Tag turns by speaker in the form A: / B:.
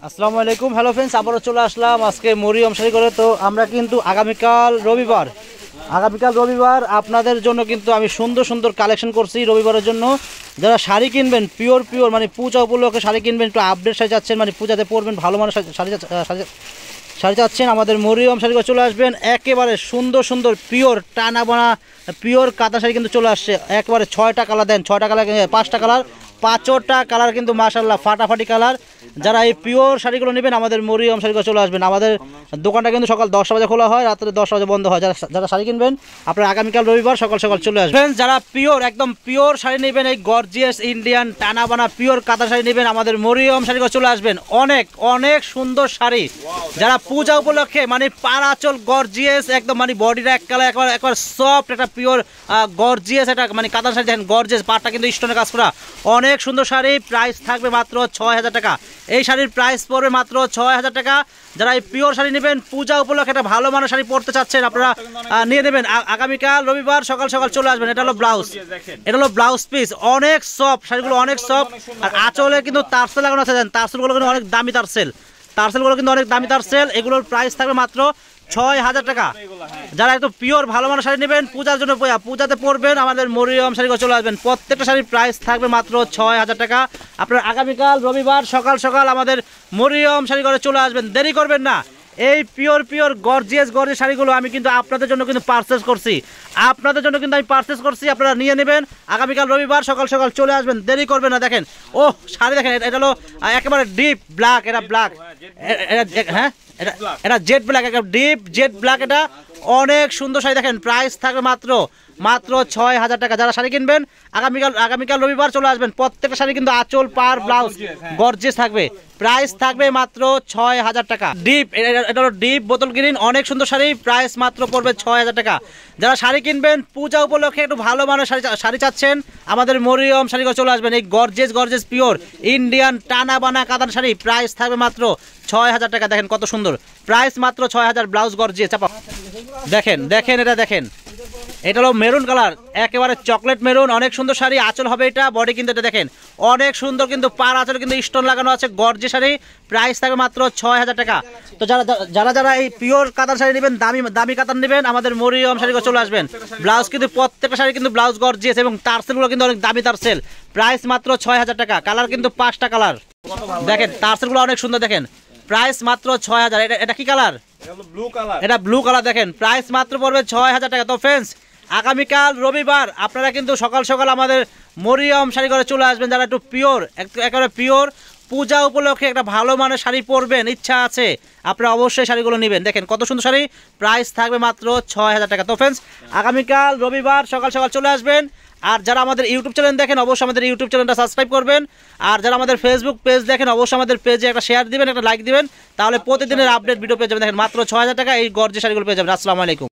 A: আসসালামু আলাইকুম। Hello friends, আবারও চলে আসলাম আজকে মরিয়ম শাড়ি করে। তো আমরা কিন্তু আগামীকাল রবিবার আপনাদের জন্য কিন্তু আমি সুন্দর সুন্দর কালেকশন করছি রবিবারের জন্য। যারা শাড়ি কিনবেন পিওর মানে পূজা উপলক্ষে শাড়ি কিনবেন, একটু আপডেট শাড়ি চাচ্ছেন, মানে পূজাতে পরবেন ভালো মানের শাড়ি চাচ্ছেন, আমাদের মরিয়ম শাড়ি করে চলে আসবেন। একেবারে সুন্দর সুন্দর পিওর টানা বানা পিওর কাতান শাড়ি কিন্তু চলে আসছে। একবারে 6টা কালার দেন, 6টা কালার 5টা কালার, 5টা কালার কিন্তু মাশাআল্লাহ ফাটাফাটি কালার। যারা এই পিওর শাড়িগুলো নেবেন আমাদের মরিয়ম শাড়ি করে চলে আসবেন। আমাদের দোকানটা কিন্তু সকাল 10টা বাজে খোলা হয়, রাত্রে 10টা বাজে বন্ধ হয়। যারা শাড়ি কিনবেন আপনারা আগামীকাল রবিবার সকাল সকাল চলে আসবেন। যারা পিওর একদম পিওর শাড়ি নেবেন, এই গর্জিয়াস ইন্ডিয়ান টানা বানা পিওর কাতান শাড়ি নেবেন আমাদের মরিয়ম শাড়ি করে চলে আসবেন। অনেক অনেক সুন্দর শাড়ি, যারা পূজা উপলক্ষে মানে পারাচল গর্জিয়াস একদম, মানে বডিটা একবার সফট একটা পিওর গর্জিয়াস একটা মানে কাতান শাড়ি দেখেন, গর্জিয়াস পাটটা কিন্তু স্টোনের কাজ করা, অনেক সুন্দর শাড়ি। প্রাইস থাকবে মাত্র 6000 টাকা। এই শাড়ির প্রাইস পড়বে মাত্র 6000 টাকা। যারা এই পিওর শাড়ি নেবেন পূজা উপলক্ষে একটা ভালো মানের শাড়ি পরতে চাচ্ছেন আপনারা নিয়ে নেবেন। আগামীকাল রবিবার সকাল সকাল চলে আসবেন। এটা হলো ব্লাউজ পিস, অনেক সফট শাড়িগুলো, অনেক সফট। আর আঁচলে কিন্তু তারসেল লাগানো আছে, তারসেলগুলো কিন্তু অনেক দামি তারসেলগুলো কিন্তু অনেক দামি তারসেল। এগুলোর প্রাইস থাকবে মাত্র 6000 টাকা। যারা একটু পিওর ভালো মানের শাড়ি নেবেন পূজার জন্য, পূজাতে পরবেন আমাদের মরিয়ম শাড়ি করে চলে আসবেন। প্রত্যেকটা শাড়ির প্রাইস থাকবে মাত্র 6000 টাকা। আপনার আগামীকাল রবিবার সকাল সকাল আমাদের মরিয়ম শাড়ি করে চলে আসবেন, দেরি করবেন না। এই পিওর গর্জিয়াস শাড়িগুলো আমি কিন্তু আপনাদের জন্য কিন্তু পারচেস করছি, আপনারা নিয়ে নেবেন। আগামীকাল রবিবার সকাল সকাল চলে আসবেন, দেরি করবেন না। দেখেন ও শাড়ি দেখেন, এটা হলো একেবারে ডিপ ব্ল্যাক, হ্যাঁ এটা jet black, deep jet black. এটা অনেক সুন্দর শাড়ি দেখেন। প্রাইস থাকবে মাত্র 6000 টাকা। যারা শাড়ি কিনবেন আগামীকাল রবিবার চলে আসবেন। প্রত্যেকটা শাড়ি কিন্তু আঁচল পার ব্লাউজ গর্জিয়াস থাকবে। প্রাইস থাকবে মাত্র 6000 টাকা। ডিপ, এটা হলো ডিপ বোতল গ্রিন, অনেক সুন্দর শাড়ি। প্রাইস মাত্র পড়বে 6000 টাকা। যারা শাড়ি কিনবেন পূজা উপলক্ষে একটু ভালো মানের শাড়ি চাচ্ছেন আমাদের মরিয়ম শাড়ি করে চলে আসবেন। এই গর্জিয়াস পিওর ইন্ডিয়ান টানা বানা কাতান শাড়ি প্রাইস থাকবে মাত্র 6000 টাকা। দেখেন কত সুন্দর, প্রাইস মাত্র 6000। ব্লাউজ গর্জিয়াস চাপা দেখেন, এটা হলো মেরুন কালার, একেবারে চকলেট মেরুন, অনেক সুন্দর শাড়ি। আঁচল হবে এটা, বডি কিন্তু এটা দেখেন অনেক সুন্দর, কিন্তু পার আঁচল কিন্তু স্টোন লাগানো আছে, গর্জিয়াস শাড়ি। প্রাইস থাকবে মাত্র 6000 টাকা। তো যারা এই পিওর কাতান শাড়ি নেবেন, দামি কাতান নেবেন আমাদের মরিয়ম শাড়ি করে চলে আসবেন। ব্লাউজ কিন্তু প্রত্যেকটা শাড়ি কিন্তু ব্লাউজ গর্জিয়াস, এবং তারসেলগুলো কিন্তু অনেক দামি তারসেল। প্রাইস মাত্র 6000 টাকা। কালার কিন্তু 5টা কালার দেখেন, তারসেলগুলো অনেক সুন্দর দেখেন। প্রাইস মাত্র 6000। এটা কি কালার? এটা ব্লু কালার দেখেন। প্রাইস মাত্র পড়বে 6000 টাকা। তো ফ্রেন্ডস, আগামীকাল রবিবার আপনারা কিন্তু সকাল সকাল আমাদের মরিয়ম শাড়ি করে চলে আসবেন। যারা একটু একেবারে পিওর পূজা উপলক্ষে একটা ভালো মানের শাড়ি পরবেন ইচ্ছা আছে, আপনারা অবশ্যই শাড়িগুলো নেবেন। দেখেন কত সুন্দর শাড়ি, প্রাইস থাকবে মাত্র 6000 টাকা। তো ফ্রেন্ডস, আগামীকাল রবিবার সকাল সকাল চলে আসবেন। আর যারা আমাদের ইউটিউব চ্যানেল দেখেন অবশ্যই আমাদের ইউটিউব চ্যানেলটা সাবস্ক্রাইব করবেন। আর যারা আমাদের ফেসবুক পেজ দেখেন অবশ্যই আমাদের পেজে একটা শেয়ার দিবেন, একটা লাইক দিবেন, তাহলে প্রতিদিনের আপডেট ভিডিও পেয়ে যাবেন। দেখেন মাত্র 6000 টাকা এই গর্জিয়াস শাড়িগুলো পেয়ে যাবেন। আসসালামু আলাইকুম।